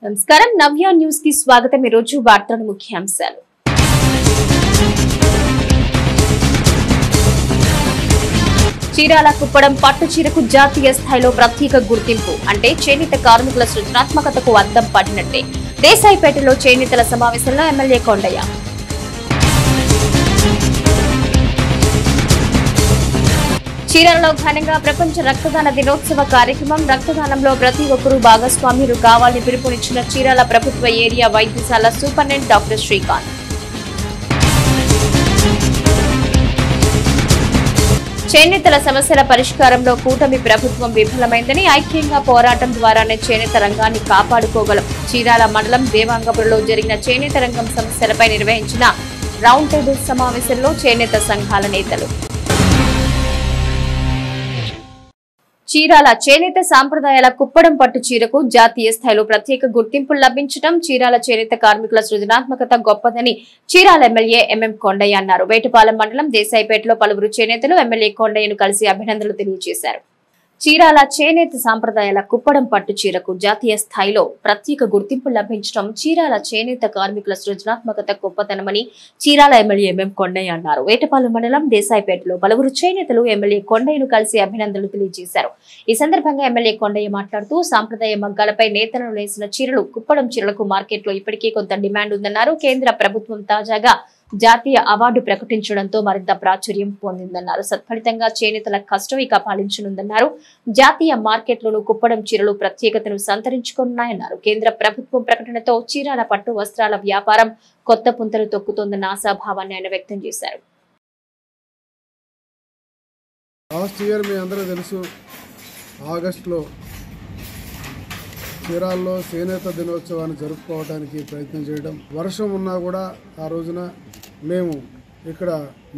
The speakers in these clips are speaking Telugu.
నమస్కారం నవ్య న్యూస్ కి స్వాగతం। ఈ రోజు వార్తల ముఖ్యాంశాలు। చీరాల కుప్పడం పట్టు చీరకు జాతీయ స్థాయిలో ప్రత్యేక గుర్తింపు అంటే చేనేత కార్మికుల సృజనాత్మకతకు అద్దం పడినట్టే। దేశాయిపేటలో చేనేతల సమావేశంలో ఎమ్మెల్యే కొండయ్య। చీరాలలో ఘనంగా ప్రపంచ రక్తదాన దినోత్సవ కార్యక్రమం। రక్తదానంలో ప్రతి ఒక్కరూ భాగస్వామ్యులు కావాలని పిలుపునిచ్చిన చీరాల ప్రభుత్వ ఏరియా వైద్యశాల సూపరింటెండెంట్ డాక్టర్ శ్రీకాంత్। చేనేతల సమస్యల పరిష్కారంలో కూటమి ప్రభుత్వం విఫలమైందని, ఐక్యంగా పోరాటం ద్వారానే చేనేత రంగాన్ని కాపాడుకోగలం। చీరాల మండలం దేవాంగపురంలో జరిగిన చేనేత రంగం సమస్యలపై నిర్వహించిన రౌండ్ టేబుల్ సమావేశంలో చేనేత సంఘాల నేతలు। చీరాల చేనేత సాంప్రదాయాల కుప్పడం పట్టు చీరకు జాతీయ స్థాయిలో ప్రత్యేక గుర్తింపు లభించడం చీరాల చేనేత కార్మికుల సృజనాత్మకత గొప్పదని చీరాల ఎమ్మెల్యే ఎంఎం కొండయ్య అన్నారు। వేటపాలెం మండలం దేశాయిపేటలో పలువురు చేనేతలు ఎమ్మెల్యే కొండయ్యను కలిసి అభినందనలు తెలియజేశారు। చీరాల చేనేత సాంప్రదాయాల కుప్పడం పట్టు చీరకు జాతీయ స్థాయిలో ప్రత్యేక గుర్తింపు లభించడం చీరాల చేనేత కార్మికుల సృజనాత్మకత గొప్పతనమని చీరాల ఎమ్మెల్యే ఎంఎం కొండయ్య అన్నారు। వేటపాలెం మండలం దేశాయిపేటలో పలువురు చేనేతలు ఎమ్మెల్యే కొండయ్యను కలిసి అభినందనలు తెలియజేశారు। ఈ సందర్భంగా ఎమ్మెల్యే కొండయ్య మాట్లాడుతూ సాంప్రదాయ మగ్గాలపై నేతలను వేసిన చీరలు కుప్పడం చీరలకు మార్కెట్లో ఇప్పటికే కొంత డిమాండ్ ఉందన్నారు। కేంద్ర ప్రభుత్వం తాజాగా జాతీయ అవార్డు ప్రకటించడంతో మరింత ప్రాచుర్యం పొందిందన్నారు। సత్ఫలితంగా చేనేతల కష్టం ఇక పాలించనుందన్నారు। జాతీయ మార్కెట్లోనూ కుప్పడం చీరలు ప్రత్యేకతను సంతరించుకున్నాయన్నారు। కేంద్ర ప్రభుత్వం ప్రకటనతో చీరాల పట్టు వస్త్రాల వ్యాపారం కొత్త పుంతలు తొక్కుతోందన్న ఆశాభావాన్ని ఆయన వ్యక్తం చేశారు। లాస్ట్ ఇయర్ మీ అందరూ తెలుసు, ఆగస్టులో చీరాల్లో చేనేత దినోత్సవాన్ని జరుపుకోవడానికి ప్రయత్నం చేయడం, వర్షం ఉన్నా కూడా ఆ రోజున మేము ఇక్కడ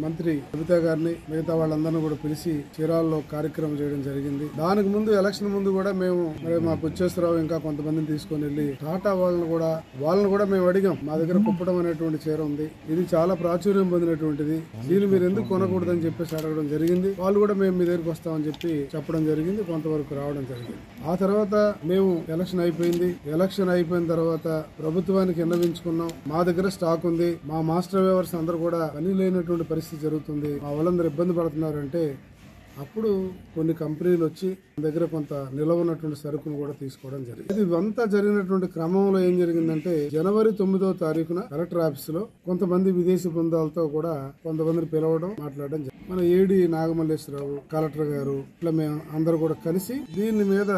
మంత్రి కవిత గారిని మిగతా వాళ్ళందరినీ కూడా పిలిచి చీరాల్లో కార్యక్రమం చేయడం జరిగింది। దానికి ముందు ఎలక్షన్ ముందు కూడా మేము మా పుచ్చేశ్వరరావు ఇంకా కొంతమందిని తీసుకొని వెళ్ళి టాటా వాళ్ళని కూడా మేము అడిగాం, మా దగ్గర కుప్పడం అనేటువంటి చీర ఉంది, ఇది చాలా ప్రాచుర్యం పొందినటువంటిది, దీన్ని మీరు ఎందుకు కొనకూడదని చెప్పేసి అడగడం జరిగింది। వాళ్ళు కూడా మేము మీ దగ్గరికి వస్తామని చెప్పి చెప్పడం జరిగింది, కొంతవరకు రావడం జరిగింది। ఆ తర్వాత మేము ఎలక్షన్ అయిపోయిన తర్వాత ప్రభుత్వానికి విన్నవించుకున్నాం, మా దగ్గర స్టాక్ ఉంది, మా మాస్టర్ వేవర్స్ అందరూ కూడా పని లేనటువంటి పరిస్థితి జరుగుతుంది, మా వాళ్ళందరూ ఇబ్బంది పడుతున్నారంటే అప్పుడు కొన్ని కంపెనీలు వచ్చి దగ్గర కొంత నిలవ ఉన్నటువంటి సరుకును కూడా తీసుకోవడం జరిగింది। ఇదంతా జరిగినటువంటి క్రమంలో ఏం జరిగిందంటే జనవరి 9వ తారీఖున కలెక్టర్ ఆఫీస్ లో కొంతమంది విదేశీ బృందాలతో కూడా కొంతమందిని పిలవడం మాట్లాడడం జరిగింది। మన ఏడి నాగమల్లేశ్వరరావు కలెక్టర్ గారు ఇట్లా మేము అందరూ కూడా కలిసి దీని మీద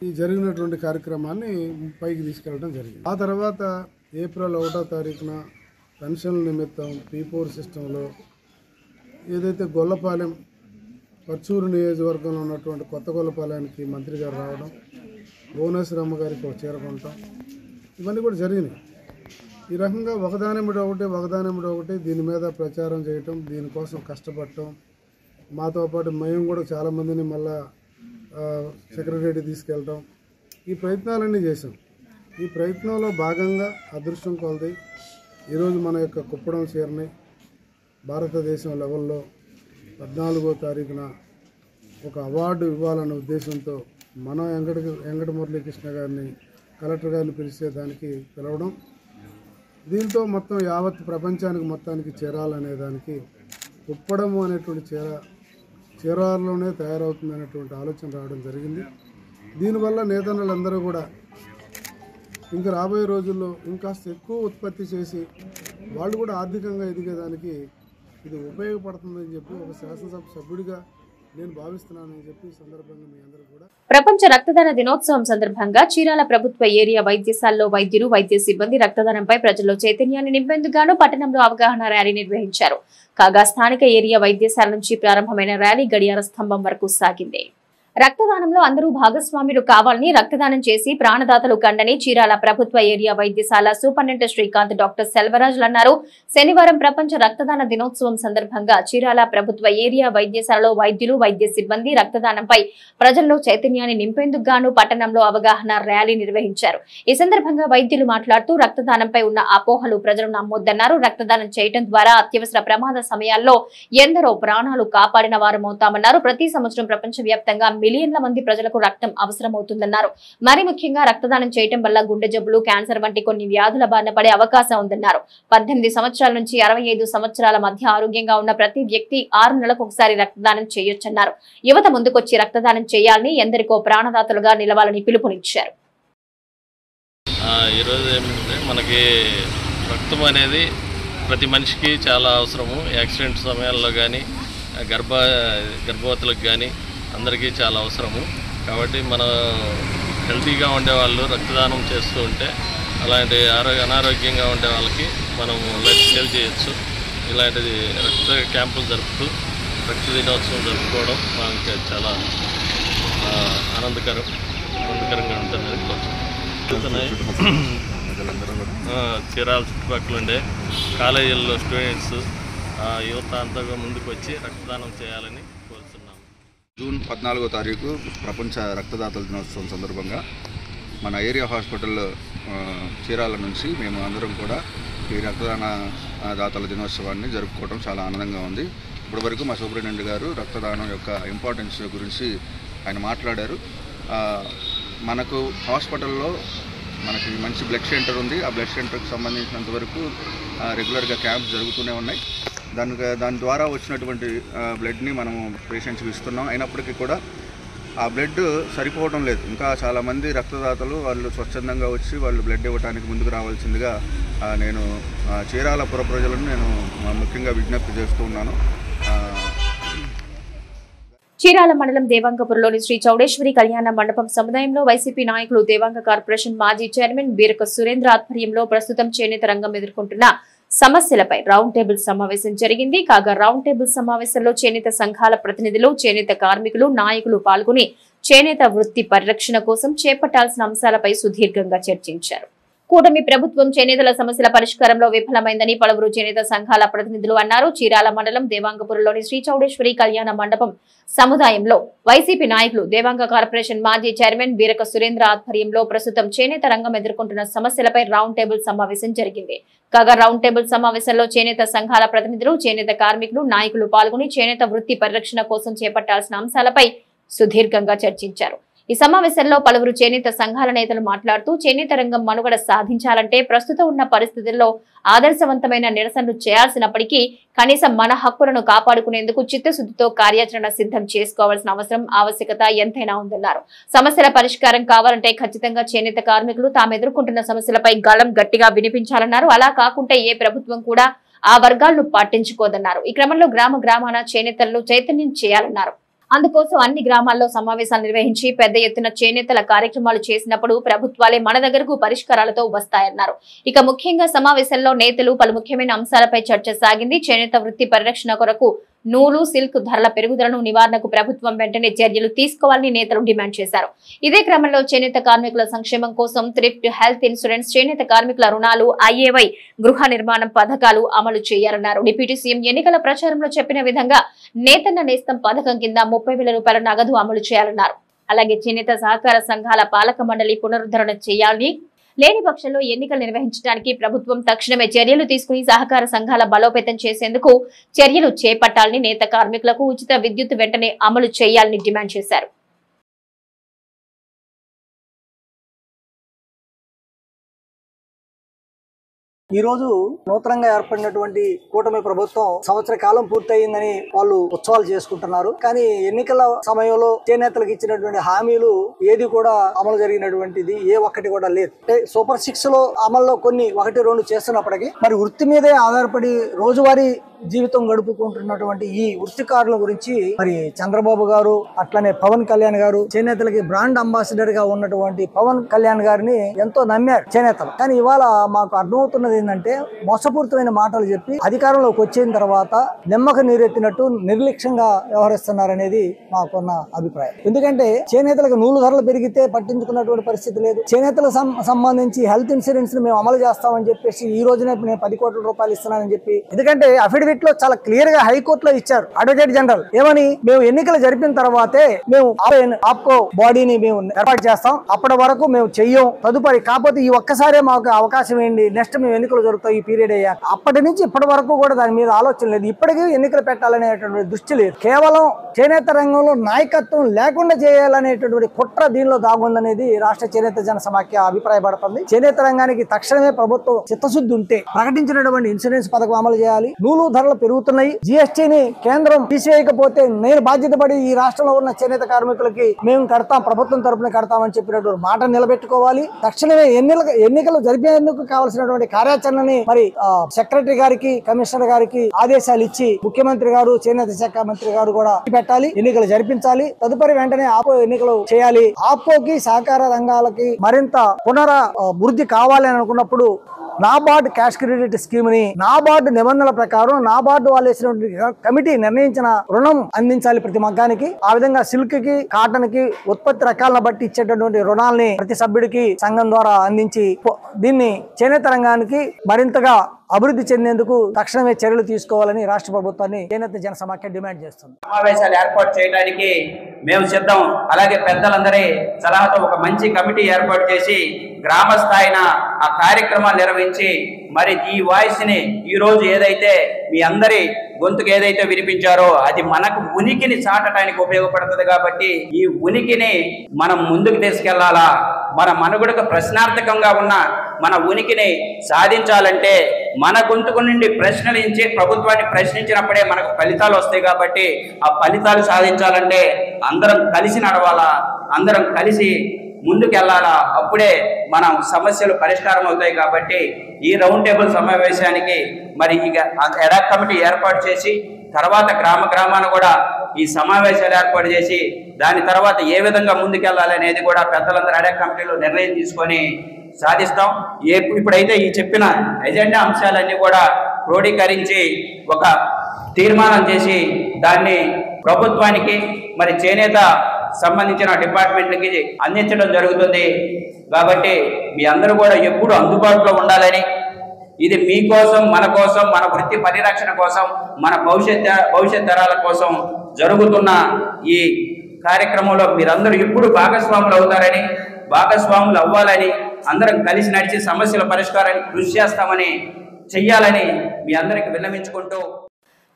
ఈ జరిగినటువంటి కార్యక్రమాన్ని పైకి తీసుకెళ్లడం జరిగింది। ఆ తర్వాత ఏప్రిల్ 1వ తారీఖున పెన్షన్ల నిమిత్తం P4 సిస్టంలో ఏదైతే గొల్లపాలెం పర్చూరు నియోజకవర్గంలో ఉన్నటువంటి కొత్త గొల్లపాలెంకి మంత్రి గారు రావడం, భువనేశ్వరమ్మ గారికి ఒక చీర కొనటం, ఇవన్నీ కూడా జరిగినాయి। ఈ రకంగా ఒకదానిమిడి ఒకటి దీని మీద ప్రచారం చేయటం, దీనికోసం కష్టపడటం, మాతో పాటు మేము కూడా చాలామందిని మళ్ళా సెక్రటరీ తీసుకెళ్ళటం, ఈ ప్రయత్నాలన్నీ చేసాం। ఈ ప్రయత్నంలో భాగంగా అదృష్టం కొలది ఈరోజు మన యొక్క కుప్పడం చీరని భారతదేశం లెవెల్లో 14వ తారీఖున ఒక అవార్డు ఇవ్వాలన్న ఉద్దేశంతో మన వెంకట మురళీకృష్ణ గారిని కలెక్టర్ గారిని పిలిచేదానికి పిలవడం, దీంతో మొత్తం యావత్ ప్రపంచానికి మొత్తానికి చీరాలనే దానికి కుప్పడము అనేటువంటి చీరాలలోనే తయారవుతుంది అనేటువంటి ఆలోచన రావడం జరిగింది। దీనివల్ల నేతన్నలందరూ కూడా ఇంకా రాబోయే రోజుల్లో ఇంకాస్త ఎక్కువ ఉత్పత్తి చేసి వాళ్ళు కూడా ఆర్థికంగా ఎదిగేదానికి ఇది ఉపయోగపడుతుందని చెప్పి ఒక శాసనసభ సభ్యుడిగా నేను భావిస్తున్నానని చెప్పి సందర్భంగా మీ అందరూ కూడా ప్రపంచ రక్తదాన దినోత్సవం సందర్భంగా చీరాల ప్రభుత్వ ఏరియా వైద్యశాలలో వైద్యులు, వైద్య సిబ్బంది రక్తదానంపై ప్రజల్లో చైతన్యాన్ని నింపేందుకు పట్టణంలో అవగాహన ర్యాలీ నిర్వహించారు। కాగా స్థానిక ఏరియా వైద్యశాల నుంచి ప్రారంభమైన ర్యాలీ గడియార స్తంభం వరకు సాగింది। రక్తదానంలో అందరూ భాగస్వాములు కావాలని, రక్తదానం చేసి ప్రాణదాతలు కండని చీరాల ప్రభుత్వ ఏరియా వైద్యశాల సూపరింటెండెంట్ శ్రీకాంత్ డాక్టర్ సెల్వరాజులు అన్నారు। శనివారం ప్రపంచ రక్తదాన దినోత్సవం సందర్భంగా చీరాల ప్రభుత్వ ఏరియా వైద్యశాలలో వైద్యులు, వైద్య సిబ్బంది రక్తదానంపై ప్రజల్లో చైతన్యాన్ని నింపేందుకు పట్టణంలో అవగాహన ర్యాలీ నిర్వహించారు। ఈ సందర్భంగా వైద్యులు మాట్లాడుతూ రక్తదానంపై ఉన్న అపోహలు ప్రజలు నమ్మొద్దన్నారు। రక్తదానం చేయడం ద్వారా అత్యవసర ప్రమాద సమయాల్లో ఎందరో ప్రాణాలు కాపాడిన వారమవుతామన్నారు। ప్రతి సంవత్సరం ప్రపంచవ్యాప్తంగా మిలియన్ల మంది ప్రజలకు రక్తం అవసరమవుతుందన్నారు. మరి ముఖ్యంగా రక్తదానం చేయడం వల్ల గుండె జబ్బులు, క్యాన్సర్ వంటి కొన్ని వ్యాధుల బారిన పడే అవకాశం ఉందన్నారు. 18 సంవత్సరాల నుంచి 65 సంవత్సరాల మధ్య ఆరోగ్యంగా ఉన్న ప్రతి వ్యక్తి 6 నెలలకు ఒకసారి రక్తదానం చేయొచ్చన్నారు. యువత ముందుకొచ్చి రక్తదానం చేయాలని, ఎందరికో ప్రాణదాతలుగా నిలవాలని పిలుపునిచ్చారు. ఈరోజు ఏమిటంటే మనకి రక్తం అనేది ప్రతి మనిషికి చాలా అవసరము. యాక్సిడెంట్ సమయాల్లో కానీ గర్భవతులకు కానీ అందరికీ చాలా అవసరము. కాబట్టి మన హెల్తీగా ఉండేవాళ్ళు రక్తదానం చేస్తూ ఉంటే అలాంటి అనారోగ్యంగా ఉండే వాళ్ళకి మనం లైఫ్ సేవ్ చేయొచ్చు. ఇలాంటిది రక్త క్యాంపులు జరుపుతూ రక్త దినోత్సవం జరుపుకోవడం మనకి చాలా ఆనందకరంగా ఉంటుందని కోరుతున్నాయి. చీరాల చుట్టుపక్కల ఉండే కాలేజీల్లో స్టూడెంట్స్ యువత అంతా ముందుకు వచ్చి రక్తదానం చేయాలని కోరుతున్నాము. జూన్ 14వ తారీఖు ప్రపంచ రక్తదాతల దినోత్సవం సందర్భంగా మన ఏరియా హాస్పిటల్ చీరాల నుంచి మేము అందరం కూడా ఈ రక్తదాన దాతల దినోత్సవాన్ని జరుపుకోవడం చాలా ఆనందంగా ఉంది. ఇప్పటివరకు మా సూపరింటెండెంట్ గారు రక్తదానం యొక్క ఇంపార్టెన్స్ గురించి ఆయన మాట్లాడారు. మనకు హాస్పిటల్లో మనకి మంచి బ్లడ్ సెంటర్ ఉంది. ఆ బ్లడ్ సెంటర్కి సంబంధించినంత వరకు రెగ్యులర్గా క్యాంప్స్ జరుగుతూనే ఉన్నాయి. దాని ద్వారా వచ్చినటువంటి బ్లడ్ని మనము పేషెంట్స్కి ఇస్తున్నాం. అయినప్పటికీ కూడా ఆ బ్లడ్ సరిపోవడం లేదు. ఇంకా చాలామంది రక్తదాతలు వాళ్ళు స్వచ్ఛందంగా వచ్చి వాళ్ళు బ్లడ్ ఇవ్వడానికి ముందుకు రావాల్సిందిగా నేను చీరాల పుర ప్రజలను నేను ముఖ్యంగా విజ్ఞప్తి చేస్తూ ఉన్నాను. చీరాల మండలం దేవాంగపురంలోని శ్రీ చౌడేశ్వరి కళ్యాణ మండపం సముదాయంలో వైసీపీ నాయకులు, దేవాంగ కార్పొరేషన్ మాజీ చైర్మన్ బీరక సురేంద్ర ఆధ్వర్యంలో ప్రస్తుతం చేనేత రంగం ఎదుర్కొంటున్న సమస్యలపై రౌండ్ టేబుల్ సమావేశం జరిగింది. కాగా రౌండ్ టేబుల్ సమావేశంలో చేనేత సంఘాల ప్రతినిధులు, చేనేత కార్మికులు, నాయకులు పాల్గొని చేనేత వృత్తి పరిరక్షణ కోసం చేపట్టాల్సిన అంశాలపై సుదీర్ఘంగా చర్చించారు. కూటమి ప్రభుత్వం చేనేతల సమస్యల పరిష్కారంలో విఫలమైందని పలువురు చేనేత సంఘాల ప్రతినిధులు అన్నారు. చీరాల మండలం దేవాంగపురంలోని శ్రీ చౌడేశ్వరి కళ్యాణ మండపం సముదాయంలో వైసీపీ నాయకులు, దేవాంగ కార్పొరేషన్ మాజీ చైర్మన్ బీరక సురేంద్ర ఆధ్వర్యంలో ప్రస్తుతం చేనేత రంగం ఎదుర్కొంటున్న సమస్యలపై రౌండ్ టేబుల్ సమావేశం జరిగింది. కాగా రౌండ్ టేబుల్ సమావేశంలో చేనేత సంఘాల ప్రతినిధులు, చేనేత కార్మికులు, నాయకులు పాల్గొని చేనేత వృత్తి పరిరక్షణ కోసం చేపట్టాల్సిన అంశాలపై సుదీర్ఘంగా చర్చించారు. ఈ సమావేశంలో పలువురు చేనేత సంఘాల నేతలు మాట్లాడుతూ చేనేత రంగం మనుగడ సాధించాలంటే ప్రస్తుతం ఉన్న పరిస్థితుల్లో ఆదర్శవంతమైన నిరసనలు చేయాల్సినప్పటికీ కనీసం మన హక్కులను కాపాడుకునేందుకు చిత్తశుద్ధితో కార్యాచరణ సిద్ధం చేసుకోవాల్సిన ఆవశ్యకత ఎంతైనా ఉందన్నారు. సమస్యల పరిష్కారం కావాలంటే ఖచ్చితంగా చేనేత కార్మికులు తాము ఎదుర్కొంటున్న సమస్యలపై గళం గట్టిగా వినిపించాలన్నారు. అలా కాకుంటే ఏ ప్రభుత్వం కూడా ఆ వర్గాలను పట్టించుకోదన్నారు. ఈ క్రమంలో గ్రామాన చేనేతలను చైతన్యం చేయాలన్నారు. అందుకోసం అన్ని గ్రామాల్లో సమావేశాలు నిర్వహించి పెద్ద ఎత్తున చేనేతల కార్యక్రమాలు చేసినప్పుడు ప్రభుత్వాలే మన దగ్గరకు పరిష్కారాలతో వస్తాయన్నారు. ఇక ముఖ్యంగా సమావేశంలో నేతలు పలు ముఖ్యమైన అంశాలపై చర్చ సాగింది. చేనేత వృత్తి పరిరక్షణ కొరకు నూలు, సిల్క్ ధరల పెరుగుదలను నివారణకు ప్రభుత్వం వెంటనే చర్యలు తీసుకోవాలని నేతలు డిమాండ్ చేశారు. ఇదే క్రమంలో చేనేత కార్మికుల సంక్షేమం కోసం థ్రిఫ్ట్, హెల్త్ ఇన్సూరెన్స్, చేనేత కార్మికుల రుణాలు, IAY గృహ నిర్మాణం పథకాలు అమలు చేయాలన్నారు. డిప్యూటీ సీఎం ఎన్నికల ప్రచారంలో చెప్పిన విధంగా నేతన్న నేస్తం పథకం కింద 30,000 రూపాయల నగదు అమలు చేయాలన్నారు. అలాగే చేనేత సహకార సంఘాల పాలక మండలి పునరుద్ధరణ చేయాలని, లేని పక్షంలో ఎన్నికలు నిర్వహించడానికి ప్రభుత్వం తక్షణమే చర్యలు తీసుకుని సహకార సంఘాల బలోపేతం చేసేందుకు చర్యలు చేపట్టాలని, నేత కార్మికులకు ఉచిత విద్యుత్ వెంటనే అమలు చేయాలని డిమాండ్ చేశారు. ఈ రోజు నూతనంగా ఏర్పడినటువంటి కూటమి ప్రభుత్వం సంవత్సర కాలం పూర్తయిందని వాళ్ళు ఉత్సవాలు చేసుకుంటున్నారు. కానీ ఎన్నికల సమయంలో చేనేతలకు ఇచ్చినటువంటి హామీలు ఏది కూడా అమలు జరిగినటువంటిది ఏ ఒక్కటి కూడా లేదు. అంటే సూపర్ 6 లో అమల్లో కొన్ని 1-2 చేస్తున్నప్పటికీ మరి వృత్తి మీదే ఆధారపడి రోజువారీ జీవితం గడుపుకుంటున్నటువంటి ఈ వృత్తికారుల గురించి మరి చంద్రబాబు గారు, అట్లనే పవన్ కళ్యాణ్ గారు, చేనేతలకి బ్రాండ్ అంబాసిడర్ గా ఉన్నటువంటి పవన్ కళ్యాణ్ గారిని ఎంతో నమ్మారు చేనేతలు. కానీ ఇవాళ మాకు అర్థమవుతున్నది ఏంటంటే మోసపూరితమైన మాటలు చెప్పి అధికారంలోకి వచ్చిన తర్వాత నిమ్మక నీరెత్తినట్టు నిర్లక్ష్యంగా వ్యవహరిస్తున్నారనేది మాకున్న అభిప్రాయం. ఎందుకంటే చేనేతలకు నూలు ధరలు పెరిగితే పట్టించుకున్నటువంటి పరిస్థితి లేదు. చేనేతలకు సంబంధించి హెల్త్ ఇన్సూరెన్స్ మేము అమలు చేస్తామని చెప్పేసి ఈ రోజునే నేను 10 కోట్ల రూపాయలు ఇస్తున్నానని చెప్పి, ఎందుకంటే అఫిడవిట్ లో చాలా క్లియర్ గా హైకోర్టులో ఇచ్చారు అడ్వకేట్ జనరల్ ఏమని, మేము ఎన్నికలు జరిపిన తర్వాతే మేము ఆప్కో బాడీని మేము ఏర్పాటు చేస్తాం, అప్పటి వరకు మేము చెయ్యం, తదుపరి కాకపోతే ఈ ఒక్కసారే మాకు అవకాశం ఏంటి, నెక్స్ట్ మేము ఎన్నికలు జరుగుతాయి ఈ పీరియడ్ అయ్యాక. అప్పటి నుంచి ఇప్పటి వరకు కూడా దాని మీద ఆలోచన లేదు. ఇప్పటికీ ఎన్నికలు పెట్టాలనేటువంటి దృష్టి లేదు. కేవలం చేనేత రంగంలో నాయకత్వం లేకుండా చేయాలనేటటువంటి కుట్ర దీనిలో దాగుందనేది రాష్ట్ర చేనేత జన సమాఖ్య అభిప్రాయపడుతుంది. చేనేత రంగానికి తక్షణమే ప్రభుత్వం చిత్తశుద్ధి ఉంటే ప్రకటించినటువంటి ఇన్సూరెన్స్ పథకం అమలు చేయాలి. నూలు ధరలు పెరుగుతున్నాయి. జీఎస్టీని కేంద్రం తీసివేయకపోతే నేను బాధ్యత పడి ఈ రాష్ట్రంలో ఉన్న చేనేత కార్మికులకి మేము కడతాం, ప్రభుత్వం తరపున కడతామని చెప్పినటువంటి మాట నిలబెట్టుకోవాలి. తక్షణమే ఎన్నికలు జరిపేందుకు కావాల్సినటువంటి కార్యాచరణని మరి సెక్రటరీ గారికి, కమిషనర్ గారికి ఆదేశాలు ఇచ్చి ముఖ్యమంత్రి గారు, చేనేత శాఖ మంత్రి గారు కూడా పెట్టాలి. ఎన్నికలు జరిపించాలి. తదుపరి వెంటనే ఆపో ఎన్నికలు చేయాలి. ఆపోకి సహకార రంగాలకి మరింత పునరాభివృద్ధి కావాలి అని అనుకున్నప్పుడు నాబార్డ్ క్యాష్ క్రెడిట్ స్కీమ్ ని నాబార్డ్ నిబంధనల ప్రకారం నాబార్డ్ వాళ్ళు వేసినటువంటి కమిటీ నిర్ణయించిన రుణం అందించాలి ప్రతి మగ్గానికి. ఆ విధంగా సిల్క్ కి, కాటన్ కి ఉత్పత్తి రకాలను బట్టి ఇచ్చేటటువంటి రుణాలని ప్రతి సభ్యుడికి సంఘం ద్వారా అందించి దీన్ని చేనేత రంగానికి మరింతగా అభివృద్ధి చెందేందుకు తక్షణమే చర్యలు తీసుకోవాలని రాష్ట్ర ప్రభుత్వాన్ని చేనేత జన సమాఖ్య డిమాండ్ చేస్తుంది. సమావేశాలు ఏర్పాటు చేయడానికి మేము సిద్ధం. అలాగే పెద్దలందరి సలహాతో ఒక మంచి కమిటీ ఏర్పాటు చేసి గ్రామ స్థాయిన ఆ కార్యక్రమాలు నిర్వహించి మరి ఈ వాయిస్ ని ఈ రోజు ఏదైతే మీ అందరి గొంతుకు ఏదైతే వినిపించారో అది మనకు ఉనికిని చాటడానికి ఉపయోగపడుతుంది. కాబట్టి ఈ ఉనికిని మనం ముందుకు తీసుకెళ్లాలా. మన మనుగడకు ప్రశ్నార్థకంగా ఉన్న మన ఉనికిని సాధించాలంటే మన గొంతుకు నుండి ప్రశ్నలించి ప్రభుత్వాన్ని ప్రశ్నించినప్పుడే మనకు ఫలితాలు వస్తాయి. కాబట్టి ఆ ఫలితాలు సాధించాలంటే అందరం కలిసి నడవాలా, అందరం కలిసి ముందుకెళ్లాలా. అప్పుడే మనం సమస్యలు పరిష్కారం అవుతాయి. కాబట్టి ఈ రౌండ్ టేబుల్ సమావేశానికి మరి ఇక ఎడాక్ కమిటీ ఏర్పాటు చేసి తర్వాత గ్రామాన కూడా ఈ సమావేశాలు ఏర్పాటు చేసి దాని తర్వాత ఏ విధంగా ముందుకెళ్లాలి అనేది కూడా పెద్దలందరూ ఎడాక్ కమిటీలో నిర్ణయం తీసుకొని సాధిస్తాం. ఇప్పుడైతే ఈ చెప్పిన ఎజెండా అంశాలన్నీ కూడా క్రోడీకరించి ఒక తీర్మానం చేసి దాన్ని ప్రభుత్వానికి మరి చేనేత సంబంధించిన డిపార్ట్మెంట్లకి అందించడం జరుగుతుంది. కాబట్టి మీ అందరూ కూడా ఎప్పుడు అందుబాటులో ఉండాలని, ఇది మీకోసం, మన కోసం, మన వృత్తి పరిరక్షణ కోసం, మన భవిష్యత్ తరాల కోసం జరుగుతున్న ఈ కార్యక్రమంలో మీరందరూ ఎప్పుడు భాగస్వాములు అవుతారని, భాగస్వాములు అవ్వాలని, అందరం కలిసి నడిచి సమస్యల పరిష్కారానికి కృషి చేస్తామని చెయ్యాలని మీ అందరికి విన్నవించుకుంటూ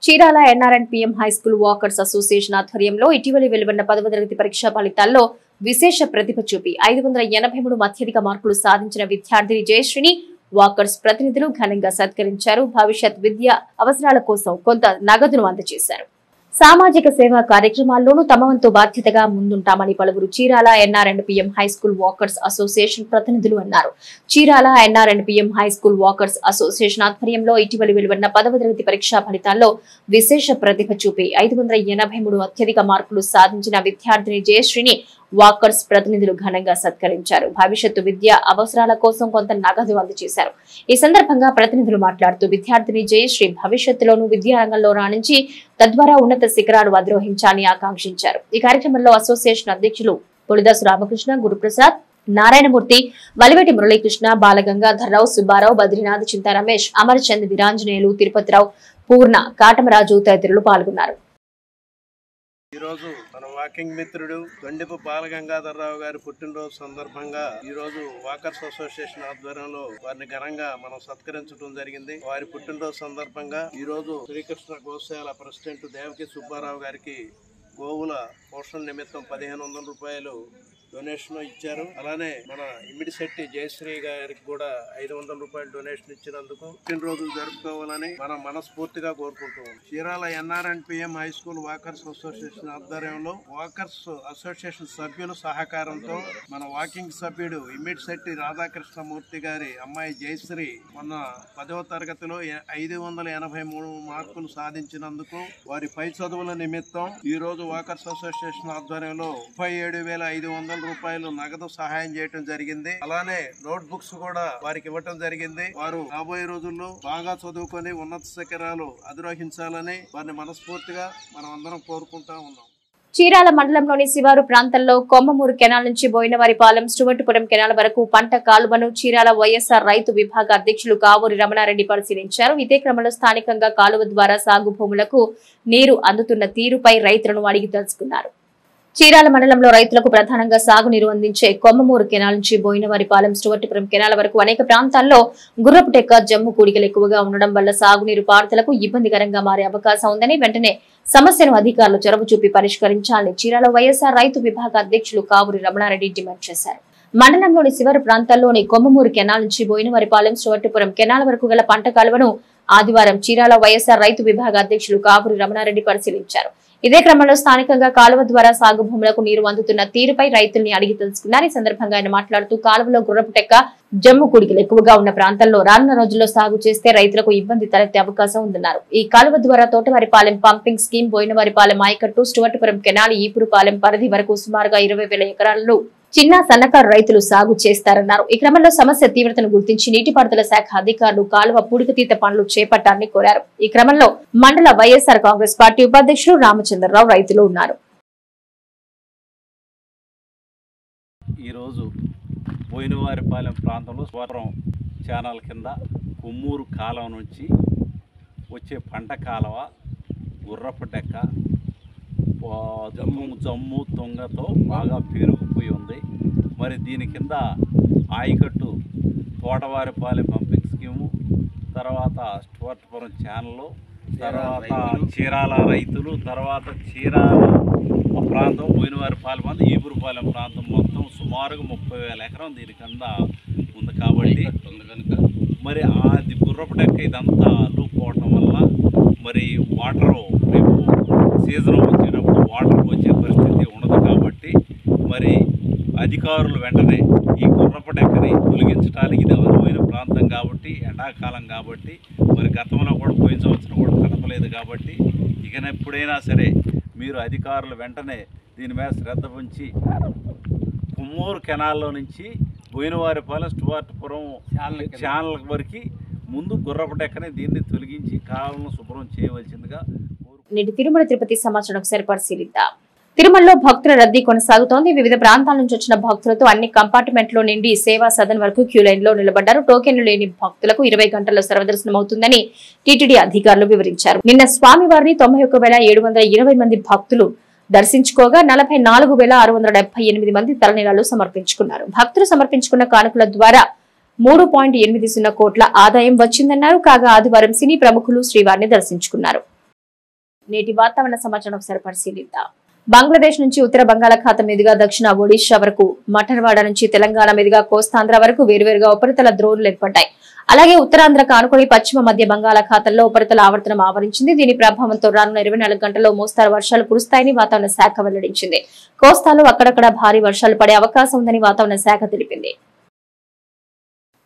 Chirala NRNPM high school walkers association ఆధ్వర్యంలో ఇటీవలి వెలువడిన 10వ తరగతి పరీక్షా ఫలితాల్లో విశేష ప్రతిభ చూపి 583 అత్యధిక మార్కులు సాధించిన విద్యార్థిని జయశ్రీని వాకర్స్ ప్రతినిధులు ఘనంగా సత్కరించారు. భవిష్యత్ విద్యా అవసరాల కోసం కొంత నగదును అందజేశారు. సామాజిక సేవా కార్యక్రమాల్లోనూ తమ వంతు బాధ్యతగా ముందుంటామని పలువురు Chirala NRNPM high school walkers association ప్రతినిధులు అన్నారు. Chirala NRNPM high school walkers association ఆధ్వర్యంలో ఇటీవలి వెలువడిన 10వ తరగతి పరీక్షా ఫలితాల్లో విశేష ప్రతిభ చూపి 583 అత్యధిక మార్కులు సాధించిన విద్యార్థిని జయశ్రీని వాకర్స్ ప్రతినిధులు ఘనంగా సత్కరించారు. భవిష్యత్తు విద్యా అవసరాల కోసం కొంత నగదు అందజేశారు. ఈ సందర్భంగా ప్రతినిధులు మాట్లాడుతూ విద్యార్థిని జయశ్రీ భవిష్యత్తులోనూ విద్యారంగంలో రాణించి తద్వారా ఉన్నత శిఖరాలు అధిరోహించాలని ఆకాంక్షించారు. ఈ కార్యక్రమంలో అసోసియేషన్ అధ్యక్షులు పొలిదాసు రామకృష్ణ, గురుప్రసాద్, నారాయణమూర్తి, వలివేటి మురళీకృష్ణ, బాలగంగాధర్రావు, సుబ్బారావు, బద్రీనాథ్, చింతా రమేష్, అమరచంద్, వీరాంజనేయులు, తిరుపతిరావు, పూర్ణ, కాటమరాజు తదితరులు పాల్గొన్నారు. ఈరోజు మన వాకింగ్ మిత్రుడు దొండెపు బాలగంగాధర్రావు గారి పుట్టినరోజు సందర్భంగా ఈరోజు వాకర్స్ అసోసియేషన్ ఆధ్వర్యంలో వారిని ఘనంగా మనం సత్కరించడం జరిగింది. వారి పుట్టినరోజు సందర్భంగా ఈరోజు శ్రీకృష్ణ గోశాల ప్రెసిడెంట్ దేవకి సుబ్బారావు గారికి గోవుల పోషణ నిమిత్తం 1500 రూపాయలు డొనేషన్ ఇచ్చారు. అలానే మన ఇమిడిశెట్టి జయశ్రీ గారికి కూడా 500 రూపాయలు డొనేషన్ ఇచ్చినందుకు పుట్టినరోజులు జరుపుకోవాలని మనం మనస్ఫూర్తిగా కోరుకుంటున్నాం. Chirala NRNPM high school walkers association ఆధ్వర్యంలో వాకర్స్ అసోసియేషన్ సభ్యుల సహకారంతో మన వాకింగ్ సభ్యుడు ఇమిడిశెట్టి రాధాకృష్ణమూర్తి గారి అమ్మాయి జయశ్రీ మొన్న 10వ తరగతిలో 583 మార్కులు సాధించినందుకు వారి పై చదువుల నిమిత్తం ఈ రోజు వాకర్స్ అసోసియేషన్ ఆధ్వర్యంలో 37,500 రూపాయలు నగదు సహాయం చేయడం జరిగింది. అలానే నోట్ బుక్స్ కూడా వారికి ఇవ్వటం జరిగింది. వారు రాబోయే రోజుల్లో బాగా చదువుకొని ఉన్నత శిఖరాలు అధిరోహించాలని వారిని మనస్ఫూర్తిగా మనం అందరం కోరుకుంటా ఉన్నాం. చీరాల మండలంలోని శివారు ప్రాంతంలో కొమ్మమూరు కెనాల్ నుంచి బోయినవారిపాలెం, స్టువర్టుపురం కెనాల్ వరకు పంట కాలువను చీరాల వైఎస్ఆర్ రైతు విభాగ అధ్యక్షులు కావూరి రమణారెడ్డి పరిశీలించారు. ఇదే క్రమంలో స్థానికంగా కాలువ ద్వారా సాగు భూములకు నీరు అందుతున్న తీరుపై రైతులను అడిగి తెలుసుకున్నారు. చీరాల మండలంలో రైతులకు ప్రధానంగా సాగునీరు అందించే కొమ్మమూరు కెనాల్ నుంచి బోయినవారిపాలెం స్టువర్టిపురం కెనాల్ వరకు అనేక ప్రాంతాల్లో గుర్రపు టెక్క జమ్ము కూడికలు ఎక్కువగా ఉండడం వల్ల సాగునీరు పారుదలకు ఇబ్బందికరంగా మారే అవకాశం ఉందని వెంటనే సమస్యను అధికారులు చొరవ చూపి పరిష్కరించాలని చీరాల వైఎస్ఆర్ రైతు విభాగ అధ్యక్షులు కావూరి రమణారెడ్డి డిమాండ్ చేశారు. మండలంలోని శివరి ప్రాంతాల్లోని కొమ్మమూరు కెనాల్ నుంచి బోయినవారిపాలెం స్టువర్టిపురం కెనాల్ వరకు గల పంట కాలువను ఆదివారం చీరాల వైఎస్ఆర్ రైతు విభాగ అధ్యక్షులు కావూరి రమణారెడ్డి పరిశీలించారు. ఇదే క్రమంలో స్థానికంగా కాలువ ద్వారా సాగు భూములకు నీరు అందుతున్న తీరుపై రైతుల్ని అడిగి తెలుసుకున్నారు. ఈ సందర్భంగా ఆయన మాట్లాడుతూ కాలువలో గుర్రపు టెక్క జమ్ము కుడికలు ఎక్కువగా ఉన్న ప్రాంతాల్లో రానున్న రోజుల్లో సాగు చేస్తే రైతులకు ఇబ్బంది తలెత్తే అవకాశం ఉందన్నారు. ఈ కాలువ ద్వారా తోటవారిపాలెం పంపింగ్ స్కీమ్, బోయినవారిపాలెం ఆయకట్టు, స్టువర్టిపురం కెనాల్, ఈపురుపాలెం పరిధి వరకు సుమారుగా 20,000 ఎకరాల్లో చిన్న సన్నకారు రైతులు సాగు చేస్తారన్నారు. ఈ క్రమంలో సమస్య తీవ్రతను గుర్తించి నీటిపారుదల శాఖ అధికారులు కాలువ పూడికతీత పనులు చేపట్టాలని కోరారు. ఈ క్రమంలో మండల వైఎస్ఆర్ కాంగ్రెస్ పార్టీ ఉపాధ్యక్షులు రామచంద్రరావు రైతులు ఉన్నారు. ఈరోజు బోయినవారిపాలెం ప్రాంతంలో స్వరం ఛానల్ కింద కొమ్మూరు కాలువ నుంచి వచ్చే పంట కాలువ గుర్రపు టెక్క జమ్ము తుంగతో బాగా పెరిగిపోయి ఉంది. మరి దీని కింద ఆయకట్టు, తోటవారిపాలెం పంపింగ్ స్కీము, తర్వాత స్టువర్టిపురం ఛానల్, తర్వాత చీరాల రైతులు, తర్వాత చీరాల ప్రాంతం, బోయినవారిపాలెం, ఈపురుపాలెం ప్రాంతం మొత్తం సుమారుగా 30,000 ఎకరం దీని కింద ఉంది. కాబట్టి మరి అది గుర్రపు టెక్క ఇదంతా అల్లుకోవటం వల్ల మరి వాటరు రేపు సీజన్ వచ్చేటప్పుడు వాటర్కి వచ్చే పరిస్థితి ఉండదు. కాబట్టి మరి అధికారులు వెంటనే ఈ గుర్రపు టెక్కని తొలగించడానికి, ఇది అనువైన ప్రాంతం కాబట్టి, ఎండాకాలం కాబట్టి, మరి గతంలో కూడా పోయిన సంవత్సరం కూడా కడపలేదు. కాబట్టి ఎప్పుడైనా సరే మీరు అధికారులు వెంటనే దీని మీద శ్రద్ధ ఉంచి కొమ్మూరు కెనాల్లో నుంచి బోయినవారిపాలెం స్టువర్టిపురం ఛానల్ వరకు ముందు గుర్రపు టెక్కని దీన్ని తొలగించి కాలువను శుభ్రం చేయవలసిందిగా. నేటి తిరుమల తిరుపతి సమాచారం ఒకసారి పరిశీలిద్దాం. తిరుమలలో భక్తుల రద్దీ కొనసాగుతోంది. వివిధ ప్రాంతాల నుంచి వచ్చిన భక్తులతో అన్ని కంపార్ట్మెంట్లో నిండి సేవా సదన్ వరకు క్యూ లైన్ లో నిలబడ్డారు. టోకెన్లు లేని భక్తులకు 20 గంటల్లో సర్వదర్శనం అవుతుందని టీటీడీ అధికారులు వివరించారు. నిన్న స్వామివారిని 91,720 మంది భక్తులు దర్శించుకోగా 44,678 మంది తలనీలాలు సమర్పించుకున్నారు. భక్తులు సమర్పించుకున్న కానుకల ద్వారా 3.80 కోట్ల ఆదాయం వచ్చిందన్నారు. కాగా ఆదివారం సినీ ప్రముఖులు శ్రీవారిని దర్శించుకున్నారు. నేటి వాతావరణ సమాచారం ఒకసారి పరిశీలిద్దాం. బంగ్లాదేశ్ నుంచి ఉత్తర బంగాళాఖాతం మీదుగా దక్షిణ ఒడిషా వరకు, మఠర్వాడ నుంచి తెలంగాణ మీదుగా కోస్తాంధ్ర వరకు వేరువేరుగా ఉపరితల ద్రోణులు ఏర్పడ్డాయి. అలాగే ఉత్తరాంధ్రకు ఆనుకుని పశ్చిమ మధ్య బంగాళాఖాతంలో ఉపరితల ఆవర్తనం ఆవరించింది. దీని ప్రభావంతో రానున్న 24 గంటల్లో మోస్తారు వర్షాలు కురుస్తాయని వాతావరణ శాఖ వెల్లడించింది. కోస్తాలో అక్కడక్కడ భారీ వర్షాలు పడే అవకాశం ఉందని వాతావరణ శాఖ తెలిపింది.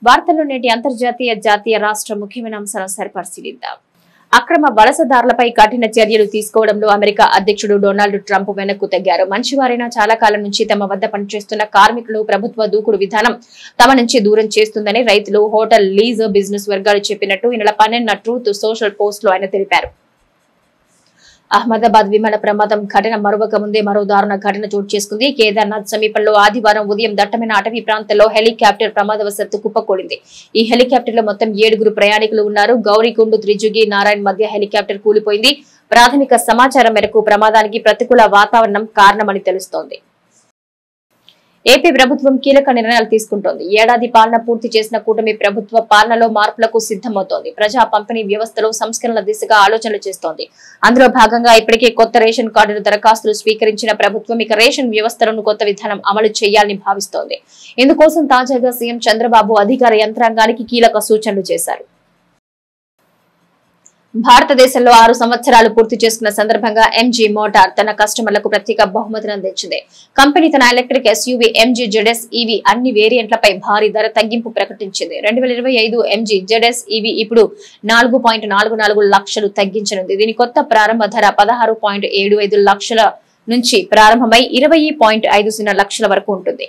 వార్తల్లో నేటి అంతర్జాతీయ, జాతీయ, రాష్ట్ర ముఖ్యమైన అంశాలను పరిశీలిద్దాం. అక్రమ వలసదారులపై కఠిన చర్యలు తీసుకోవడంలో అమెరికా అధ్యక్షుడు డొనాల్డ్ ట్రంప్ వెనక్కు తగ్గారు. మంచివారైనా చాలా కాలం నుంచి తమ వద్ద పనిచేస్తున్న కార్మికులు ప్రభుత్వ దూకుడు విధానం తమ నుంచి దూరం చేస్తుందని రైతులు, హోటల్, లీజ్ బిజినెస్ వర్గాలు చెప్పినట్టు ఈ నెల 12న ట్రూత్ సోషల్ పోస్ట్ లో ఆయన తెలిపారు. అహ్మదాబాద్ విమాన ప్రమాదం ఘటన మరొక ముందే మరో దారుణ ఘటన చోటు చేసుకుంది. కేదార్నాథ్ సమీపంలో ఆదివారం ఉదయం దట్టమైన అటవీ ప్రాంతంలో హెలికాప్టర్ ప్రమాదవశాత్తు కుప్పకూలింది. ఈ హెలికాప్టర్ లో మొత్తం 7 ప్రయాణికులు ఉన్నారు. గౌరీకుండు, త్రిజుగి, నారాయణ్ మధ్య హెలికాప్టర్ కూలిపోయింది. ప్రాథమిక సమాచారం మేరకు ప్రమాదానికి ప్రతికూల వాతావరణం కారణమని తెలుస్తోంది. ఏపీ ప్రభుత్వం కీలక నిర్ణయాలు తీసుకుంటోంది. ఏడాది పాలన పూర్తి చేసిన కూటమి ప్రభుత్వ పాలనలో మార్పులకు సిద్ధమవుతోంది. ప్రజా పంపిణీ వ్యవస్థలో సంస్కరణల దిశగా ఆలోచనలు చేస్తోంది. అందులో భాగంగా ఇప్పటికే కొత్త రేషన్ కార్డుల దరఖాస్తులు స్వీకరించిన ప్రభుత్వం ఇక రేషన్ వ్యవస్థలను కొత్త విధానం అమలు చేయాలని భావిస్తోంది. ఇందుకోసం తాజాగా సీఎం చంద్రబాబు అధికార యంత్రాంగానికి కీలక సూచనలు చేశారు. భారతదేశంలో 6 సంవత్సరాలు పూర్తి చేసుకున్న సందర్భంగా ఎంజీ మోటార్ తన కస్టమర్లకు ప్రత్యేక బహుమతిని అందించింది. కంపెనీ తన electric SUV MG ZS EV అన్ని వేరియంట్లపై భారీ ధర తగ్గింపు ప్రకటించింది. 2025 ఎంజీ జెడ్ఎస్ ఈవీ ఇప్పుడు 4.44 లక్షలు తగ్గించనుంది. దీని కొత్త ప్రారంభ ధర 16.75 లక్షల నుంచి ప్రారంభమై 20.50 లక్షల వరకు ఉంటుంది.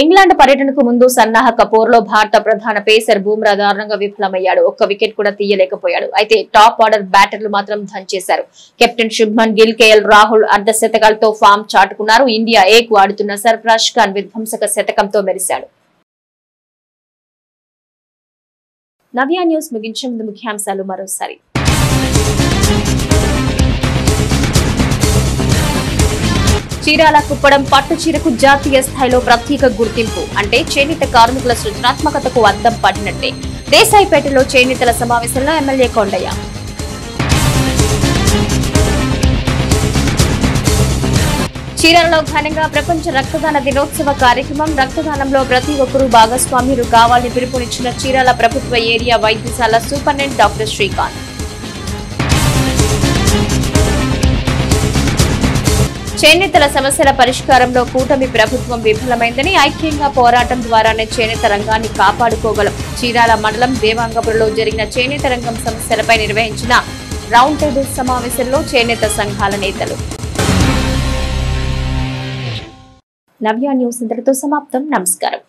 ఇంగ్లాండ్ పర్యటనకు ముందు సన్నాహక పోరులో భారత ప్రధాన పేసర్ బూమ్రా దారుణంగా విఫలమయ్యాడు. ఒక్క వికెట్ కూడా తీయలేకపోయాడు. అయితే టాప్ ఆర్డర్ బ్యాటర్లు మాత్రం దంచేశారు. కెప్టెన్ శుభ్మన్ గిల్, కేఎల్ రాహుల్ అర్ధ శతకాలతో ఫామ్ చాటుకున్నారు. ఇండియా ఏకు ఆడుతున్న సర్ఫరాజ్ ఖాన్ విధ్వంసక శతకంతో మెరిశాడు. నవ్య న్యూస్ ముగించే ముందు ముఖ్యాంశాలు మరోసారి. చీరాల కుప్పడం పట్టు చీరకు జాతీయ స్థాయిలో ప్రత్యేక గుర్తింపు అంటే చేనేత కార్మికుల సృజనాత్మకతకు అద్దం పడినట్టే. దేశాయిపేటలో చేనేతల సమావేశంలో ఎమ్మెల్యే కొండయ్య. చీరాలలో ఘనంగా ప్రపంచ రక్తదాన దినోత్సవ కార్యక్రమం. రక్తదానంలో ప్రతి ఒక్కరూ భాగస్వామ్యులు కావాలని పిలుపునిచ్చిన చీరాల ప్రభుత్వ ఏరియా వైద్యశాల సూపరింటెండెంట్ డాక్టర్ శ్రీకాంత్. చేనేతల సమస్యల పరిష్కారంలో కూటమి ప్రభుత్వం విఫలమైందని, ఐక్యంగా పోరాటం ద్వారానే చేనేత రంగాన్ని కాపాడుకోగలం. చీరాల మండలం దేవాంగపురంలో జరిగిన చేనేత రంగం సమస్యలపై నిర్వహించిన రౌండ్ టేబుల్ సమావేశంలో చేనేత సంఘాల నేతలు. నవ్య న్యూస్ ఇంతటితో సమాప్తం. నమస్కారం.